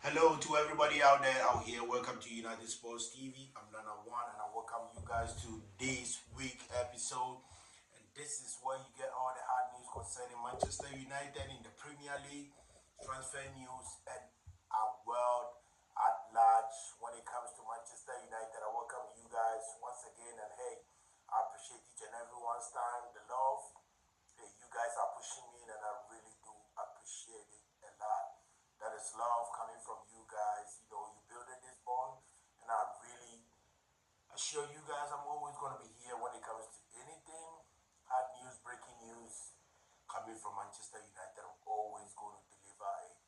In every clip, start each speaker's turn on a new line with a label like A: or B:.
A: Hello to everybody out there out here. Welcome to United Sports TV. I'm Nana One and I welcome you guys to this week episode. And this is where you get all the hard news concerning Manchester United in the Premier League, transfer news, and our world at large. When it comes to Manchester United, I welcome you guys once again. And hey, I appreciate each and everyone's time, the love. Hey, you guys are pushing me, and I really do appreciate it a lot. That is love coming from you guys. You know, you building this bond, and I really assure you guys I'm always going to be here when it comes to anything, hot news, breaking news coming from Manchester United. I'm always going to deliver it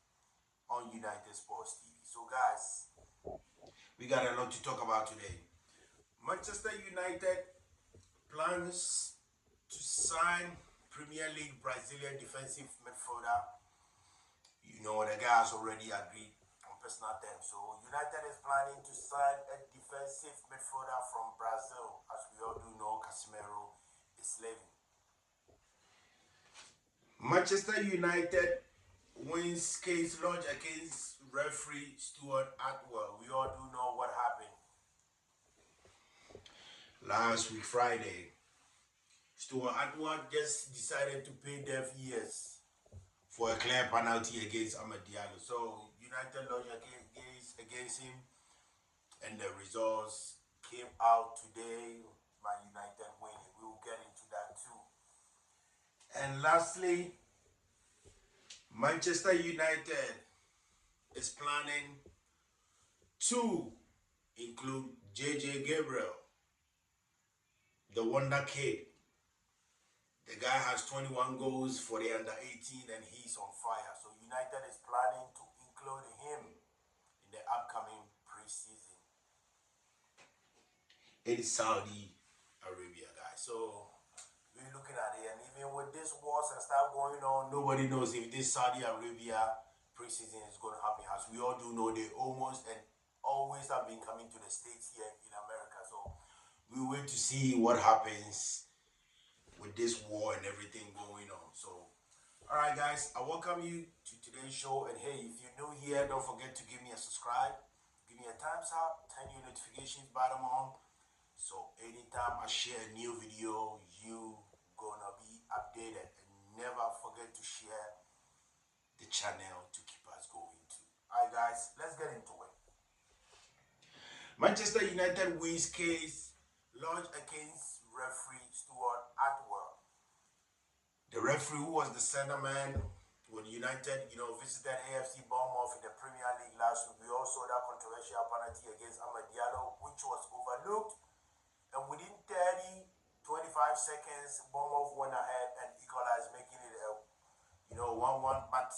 A: on United Sports TV. So, guys, we got a lot to talk about today. Manchester United plans to sign Premier League Brazilian defensive midfielder. You know, the guy has already agreed on personal terms. So United is planning to sign a defensive midfielder from Brazil. As we all do know, Casemiro is leaving. Manchester United wins case lodged against Refree Stuart Atwell. We all do know what happened last week, Friday. Stuart Atwell just decided to pay deaf ears for a clear penalty against Amad Diallo. So United lodged a case against him, and the results came out today. Man United winning. We will get into that too. And lastly, Manchester United is planning to include JJ Gabriel, the wonder kid. The guy has 21 goals for the under 18 and he's on fire. So United is planning to include him in the upcoming preseason in Saudi Arabia, guys. So we're looking at it, and even with this wars and stuff going on, nobody knows if this Saudi Arabia preseason is going to happen. As we all do know, they almost and always have been coming to the States here in America. So we wait to see what happens with this war and everything going on. So, all right, guys, I welcome you to today's show. And hey, if you're new here, don't forget to give me a subscribe, give me a thumbs up, turn your notifications button on. So anytime I share a new video, you gonna be updated. And never forget to share the channel to keep us going too. All right, guys, let's get into it. Manchester United wins case lodged against Refree Stuart Atwell. The referee who was the center man when United, visited AFC Bournemouth in the Premier League last week. We also saw that controversial penalty against Amad Diallo, which was overlooked. And within 30, 25 seconds, Bournemouth went ahead and equalized, making it a 1-1. But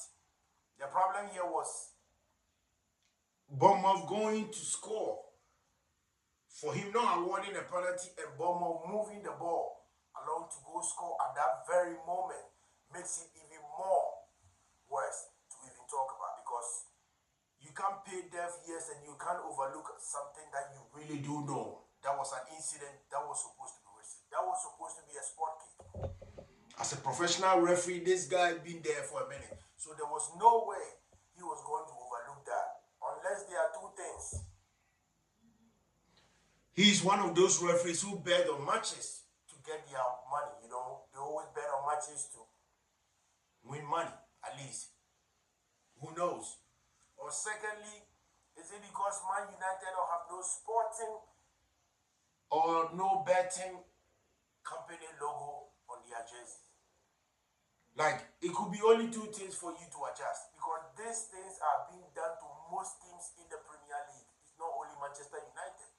A: the problem here was Bournemouth going to score, for him not awarding a penalty and Bournemouth moving the ball along to go score at that very moment makes it even more worse to even talk about, because you can't pay deaf ears and you can't overlook something that you really do know. That was an incident that was supposed to be wasted. That was supposed to be a sport kick. As a professional referee, this guy had been there for a minute. So there was no way he was going to overlook that, unless there are two things. He's one of those referees who bet on matches to get their money. They always bet on matches to win money, at least. Who knows? Or secondly, is it because Man United don't have no sporting or no betting company logo on their jersey? Like, it could be only two things for you to adjust, because these things are being done to most teams in the Premier League. It's not only Manchester United.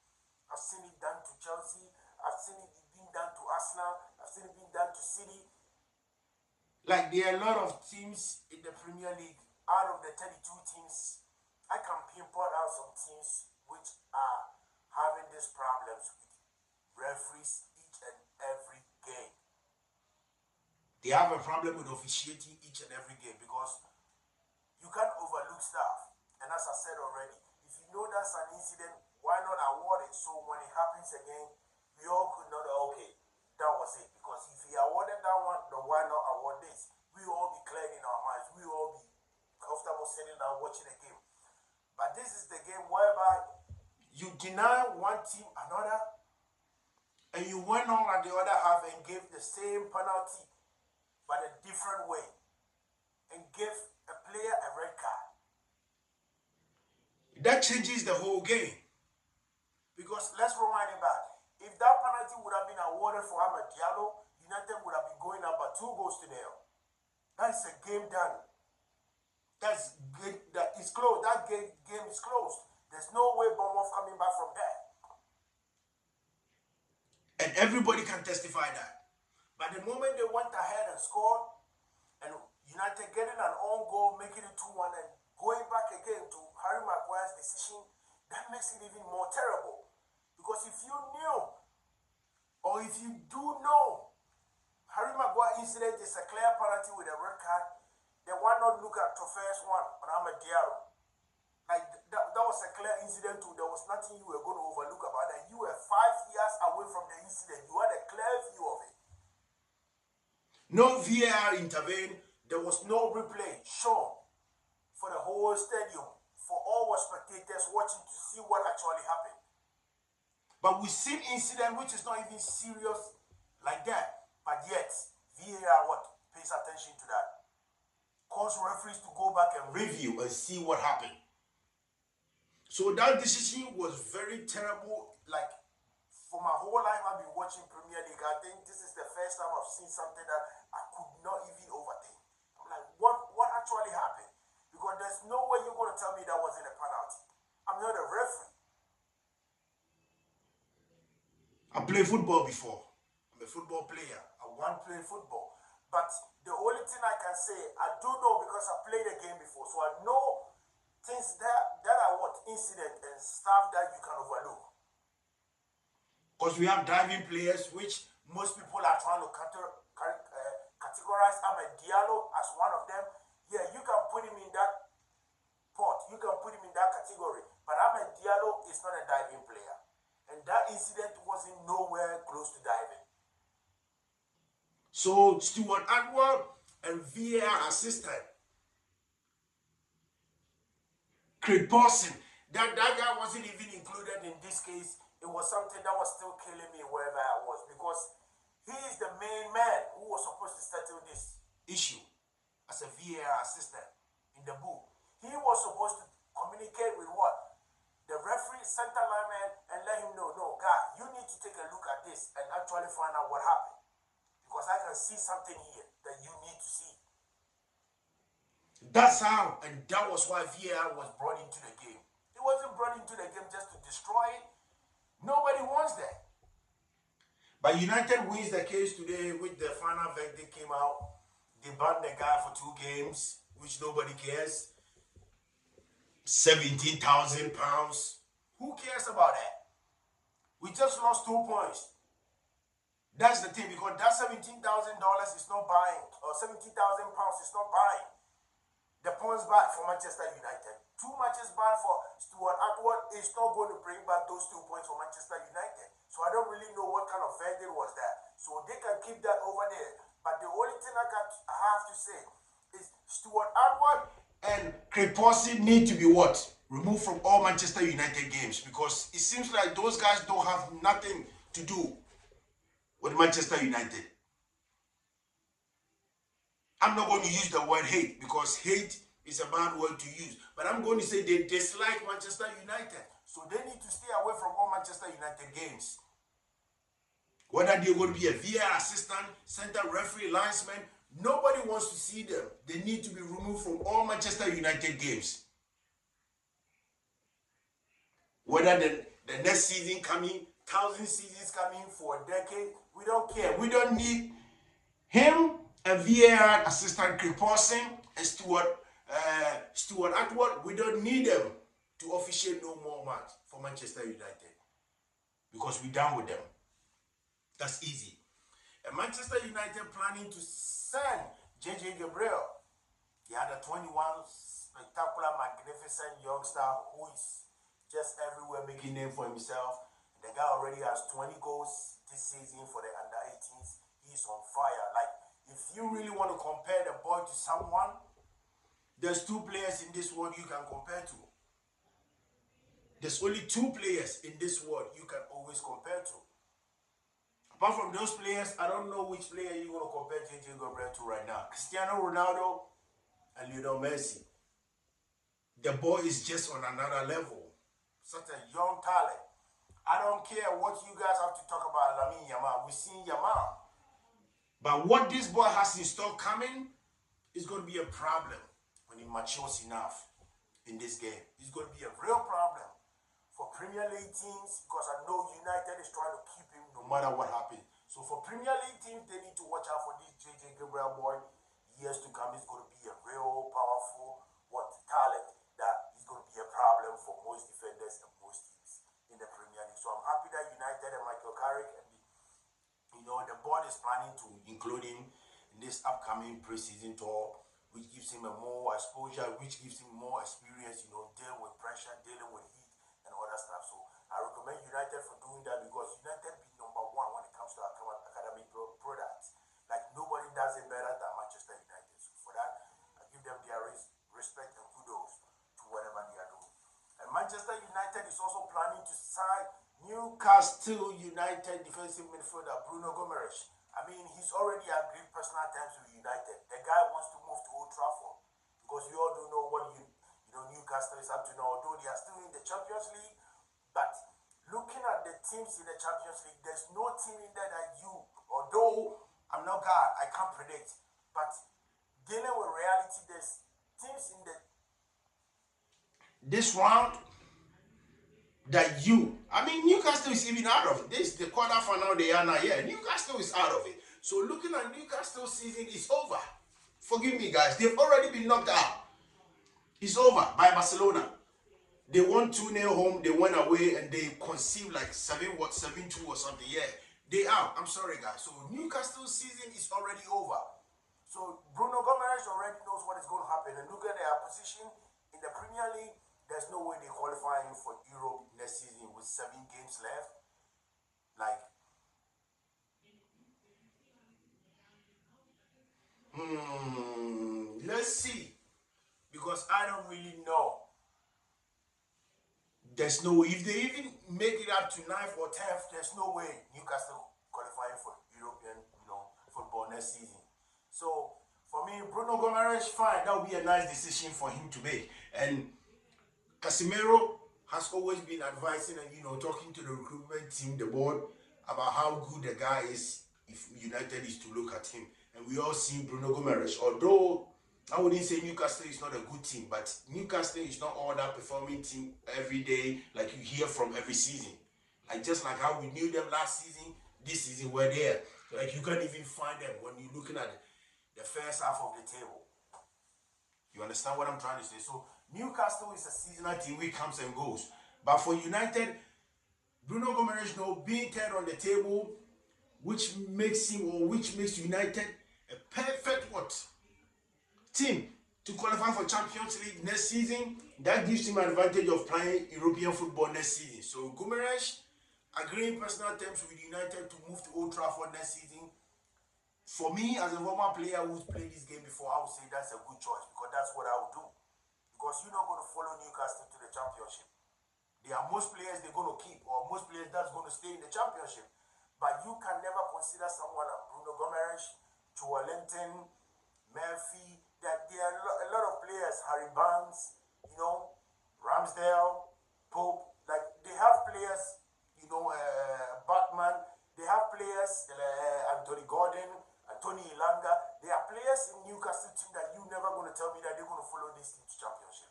A: I've seen it done to Chelsea. I've seen it being done to Arsenal. I've seen it being done to City. Like, there are a lot of teams in the Premier League. Out of the 32 teams, I can pinpoint out some teams which are having these problems with referees each and every game. They have a problem with officiating each and every game, because you can't overlook stuff. And as I said already, if you know that's an incident, why not award it? So when it happens again, we all could know that, okay, that was it. Because if he awarded that one, then why not award this? We all be clear in our minds. We all be comfortable sitting down watching the game. But this is the game whereby you deny one team another, and you went on at the other half and gave the same penalty, but a different way, and gave a player a red card. That changes the whole game. Because let's rewind it back. If that penalty would have been awarded for Amad Diallo, United would have been going up by 2 goals to 0. That's a game done. That is closed. That game is closed. There's no way Bournemouth coming back from there. And everybody can testify that. But the moment they went ahead and scored, and United getting an own goal, making it 2-1, and going back again to Harry Maguire's decision, that makes it even more terrible. Because if you knew, or if you do know, Harry Maguire incident is a clear penalty with a red card, then why not look at the first one on Amad Diallo? Like, that was a clear incident too. There was nothing you were going to overlook about that. You were 5 years away from the incident. You had a clear view of it. No VAR intervened. There was no replay shown for the whole stadium, for all our spectators watching to see what actually happened. But we've seen incident which is not even serious like that. But yet, VAR pays attention to that. Calls referees to go back and review and see what happened. So that decision was very terrible. Like, for my whole life I've been watching Premier League. I think this is the first time I've seen something that I could not even overthink. I'm like, what actually happened? Because there's no way you're going to tell me that wasn't a penalty. I'm not a referee. I played football before. I'm a football player. I want to play football. But the only thing I can say, I do know because I played the game before. So I know things that are incident and stuff that you can overlook. Because we have diving players, which most people are trying to categorize Amad Diallo as one of them. Yeah, you can put him in that pot. You can put him in that category. But Amad Diallo is not a diving player. And that incident wasn't nowhere close to diving. So, Stuart Atwell and VAR assistant Craig Paulson, that guy wasn't even included in this case. It was something that was still killing me wherever I was, because he is the main man who was supposed to settle this issue as a VAR assistant in the booth. He was supposed to communicate with what? The referee, center lineman, and let him know, no, guy, you need to take a look at this and actually find out what happened. Because I can see something here that you need to see. That's how, and that was why VAR was brought into the game. It wasn't brought into the game just to destroy it. Nobody wants that. But United wins the case today with the final verdict came out. They banned the guy for 2 games, which nobody cares. £17,000. Who cares about that? We just lost 2 points. That's the thing, because that $17,000 is not buying, or £17,000 is not buying the points back for Manchester United. 2 matches banned for Stuart Atwell is not going to bring back those 2 points for Manchester United. So I don't really know what kind of verdict was that. So they can keep that over there. But the only thing I have to say is Stuart Atwell and Craig Paulson need to be what? Removed from all Manchester United games, because it seems like those guys don't have nothing to do with Manchester United. I'm not going to use the word hate, because hate is a bad word to use. But I'm going to say they dislike Manchester United. So they need to stay away from all Manchester United games. Whether they're going to be a VAR assistant, center referee, linesman, nobody wants to see them. They need to be removed from all Manchester United games. Whether the next season coming, 1,000 seasons coming for a decade, we don't care. We don't need him and VAR assistant Craig Paulson and Stuart Atwell. We don't need them to officiate no more match for Manchester United, because we're done with them. That's easy. And Manchester United planning to send JJ Gabriel. He had a 21 spectacular, magnificent youngster who is just everywhere making name for himself. The guy already has 20 goals this season for the under-18s. He's on fire. Like, if you really want to compare the boy to someone, there's 2 players in this world you can compare to. There's only two players in this world you can always compare to. Apart from those players, I don't know which player you're going to compare JJ Gabriel to right now. Cristiano Ronaldo and Lionel Messi. The boy is just on another level. Such a young talent. I don't care what you guys have to talk about Lamine Yamal. We've seen Yamal. But what this boy has in store coming is going to be a problem when he matures enough in this game. It's going to be a real problem for Premier League teams because I know United is trying to keep him no matter what happens. So for Premier League teams, they need to watch out for this JJ Gabriel boy. Years to come, he's going to be a real powerful talent that is going to be a problem for most defenders and most teams in the Premier League. So I'm happy that United and Michael Carrick and the board is planning to include him in this upcoming preseason tour, which gives him a more exposure, which gives him more experience, dealing with pressure, dealing with heat and all that stuff. So I recommend United for doing that because United be number one when it comes to academy products. Like nobody does it better than Manchester United. So for that, I give them their respect and kudos to whatever they are doing. And Manchester United is also planning to sign Newcastle United defensive midfielder Bruno. I mean, he's already agreed personal terms with United. The guy wants to move to Old Trafford because we all do know what Newcastle is up to now. Although they are still in the Champions League, but looking at the teams in the Champions League, there's no team in there that although I'm not God, I can't predict, but dealing with reality, there's teams in this round that Newcastle is even out of it. This is the quarterfinal they are now. Yeah, Newcastle is out of it. So looking at Newcastle season is over. Forgive me, guys. They've already been knocked out. It's over by Barcelona. They won 2-0 home. They went away and they conceived like 7-2 or something. Yeah, they out. I'm sorry, guys. So Newcastle season is already over. So Bruno already knows what is going to happen. And look at their position in the Premier League. There's no way they qualify him for Europe next season with 7 games left. Like, let's see. Because I don't really know. There's no way. If they even make it up to 9th or 10th, there's no way Newcastle qualifying for European, football next season. So for me, Bruno fine. That would be a nice decision for him to make. And Casemiro has always been advising and talking to the recruitment team, the board, about how good the guy is if United is to look at him. And we all see Bruno Gomes. Although I wouldn't say Newcastle is not a good team, but Newcastle is not all that performing team every day like you hear from every season. Like just like how we knew them last season, this season we're there. Like you can't even find them when you're looking at the first half of the table. You understand what I'm trying to say? So Newcastle is a seasonal team which comes and goes. But for United, Bruno Gomes being third on the table, which makes United a perfect team to qualify for Champions League next season. That gives him an advantage of playing European football next season. So Gomes agreeing personal terms with United to move to Old Trafford next season. For me, as a former player who's played this game before, I would say that's a good choice because that's what I would do. Because you're not going to follow Newcastle to the Championship. There are most players they're going to keep or most players that's going to stay in the Championship. But you can never consider someone like Bruno Gomes, Joelinton, Murphy. That there are a lot of players, Harry Barnes, Ramsdale, Pope. Like they have players, Batman. They have players, Anthony Gordon, Tony Ilanga. There are players in Newcastle team that you're never going to tell me that they're going to follow this team to Championship.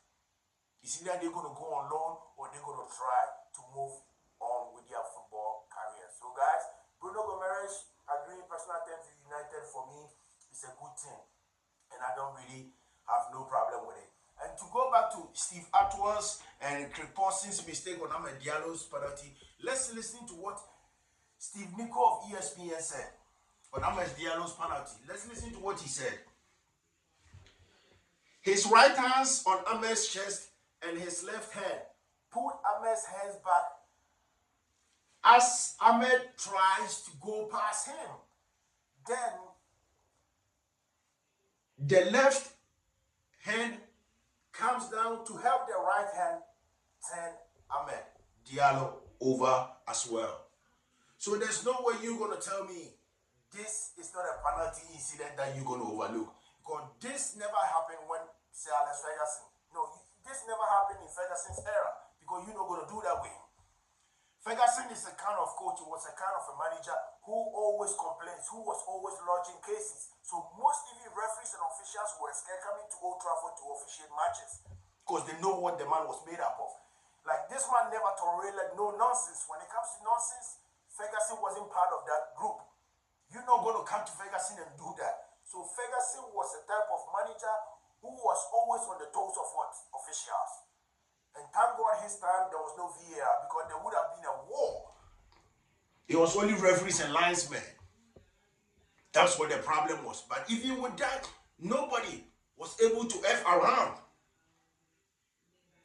A: It's either they're going to go on loan or they're going to try to move on with their football career. So guys, Bruno Gomes agreeing personal terms with United for me is a good thing. And I don't really have no problem with it. And to go back to Steve Atwell's and Craig Parsons' mistake on Amad Diallo's penalty, let's listen to what Steve Nico of ESPN said on Amad Diallo's penalty. Let's listen to what he said. His right hand's on Amad's chest and his left hand put Amad's hands back as Amad tries to go past him. Then the left hand comes down to help the right hand turn Amad Diallo over as well. So there's no way you're going to tell me this is not a penalty incident that you're going to overlook. Because this never happened when Sir Alex Ferguson. No, this never happened in Ferguson's era. Because you're not going to do that with him. Ferguson is a kind of coach, he was a kind of a manager who always complains, who was always lodging cases. So most even referees and officials were scared coming to Old Trafford to officiate matches. Because they know what the man was made up of. Like this man never tolerated no nonsense. When it comes to nonsense, Ferguson wasn't part of that group. You're not going to come to Ferguson and do that. So Ferguson was a type of manager who was always on the toes of what? Officials. And thank God his time there was no VAR because there would have been a war. It was only referees and linesmen. That's what the problem was. But even with that, nobody was able to F around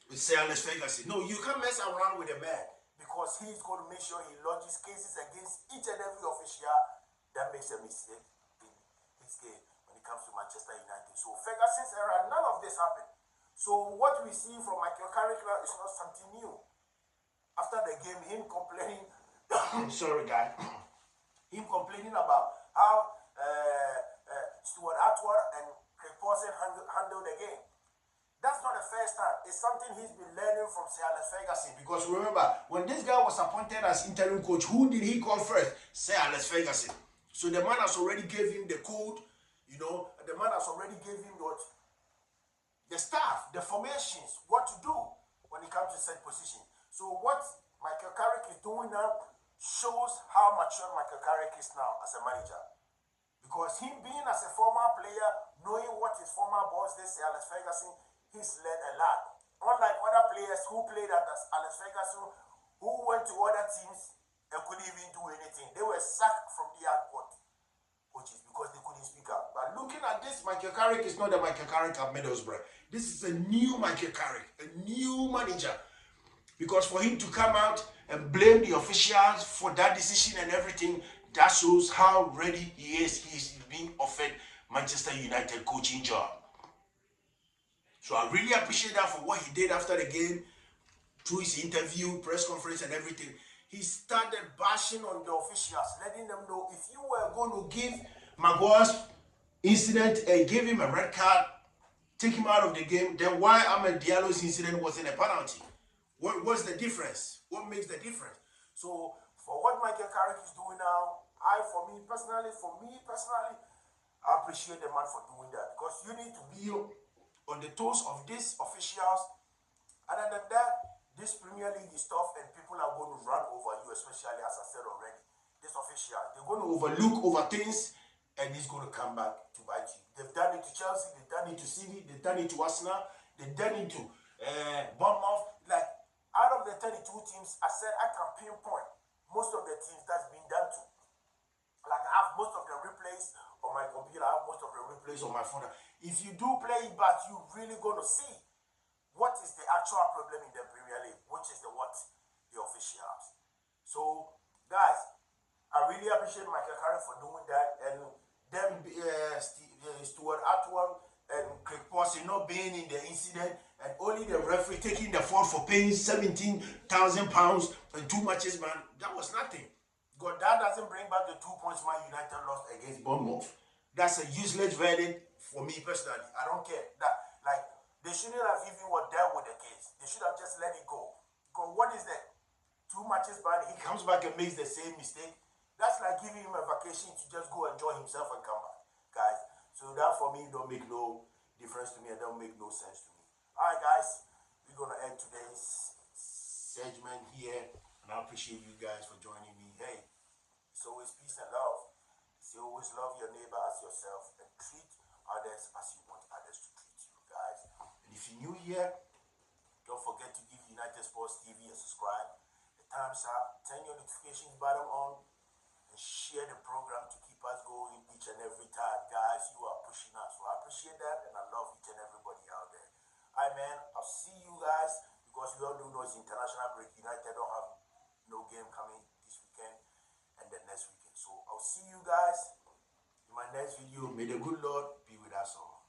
A: with Sir Alex Ferguson. No, you can't mess around with a man because he's going to make sure he lodges cases against each and every official that makes a mistake in his game when it comes to Manchester United. So Ferguson's era, none of this happened. So what we see from Michael Carrick is not something new. After the game, him complaining, sorry guy, him complaining about how Stuart Atwell and Craig Pawson handled the game. That's not the first time. It's something he's been learning from Sir Alex Ferguson. Because remember, when this guy was appointed as interim coach, who did he call first? Sir Alex Ferguson. So the man has already gave him the code, you know, the man has already gave him what? The staff, the formations, what to do when it comes to set position. So what Michael Carrick is doing now shows how mature Michael Carrick is now as a manager. Because him being as a former player, knowing what his former boss did, Alex Ferguson, he's learned a lot. Unlike other players who played under Alex Ferguson, who went to other teams and couldn't even do anything. They were sacked from the airport coaches because they couldn't speak up. But looking at this, Michael Carrick is not the Michael Carrick of Middlesbrough. This is a new Michael Carrick, a new manager. Because for him to come out and blame the officials for that decision and everything, that shows how ready he is. He's being offered Manchester United coaching job. So I really appreciate that for what he did after the game, through his interview, press conference and everything. He started bashing on the officials, letting them know if you were going to give Maguire's incident and give him a red card, take him out of the game, then why Amad Diallo's incident wasn't a penalty? What's the difference? What makes the difference? So for what Michael Carrick is doing now, for me personally, I appreciate the man for doing that because you need to be on the toes of these officials. Other than that, this Premier League is tough and people are going to run over you, especially as I said already. This official, they're going to overlook over things and it's going to come back to bite you. They've done it to Chelsea, they've done it to City, they've done it to Arsenal, they've done it to Bournemouth. Like, out of the 32 teams, I said I can pinpoint most of the teams that's been done to. Like, I have most of the replays on my computer, I have most of the replays on my phone. If you do play it back, you're really going to see what is the actual problem in the Premier League, which is the what? The officials. So, guys, I really appreciate Michael Carrick for doing that, and them Stuart Atwell and Craig Pawson not being in the incident, and only the referee taking the fault for paying £17,000 and 2 matches, man. That was nothing. Because that doesn't bring back the 2 points Man United lost against Bournemouth. That's a useless verdict for me personally. I don't care. That, like, they shouldn't have even dealt with the case. They should have just let it go. Because what is that? 2 matches ban, he comes back and makes the same mistake. That's like giving him a vacation to just go enjoy himself and come back, guys. So that for me don't make no difference to me and don't make no sense to me. Alright guys, we're gonna end today's segment here, and I appreciate you guys for joining me. Hey, it's always peace and love. It's always love your neighbor as yourself and treat others as you want others to treat you, guys. And if you're new here, don't forget to give United Sports TV a subscribe, a thumbs up, turn your notifications button on, and share the program to keep us going each and every time. Guys, you are pushing us. So I appreciate that, and I love each and everybody out there. Alright, man, I'll see you guys, because we all do know it's international break. United don't have no game coming this weekend and the next weekend. So I'll see you guys in my next video. May the good Lord be with us all.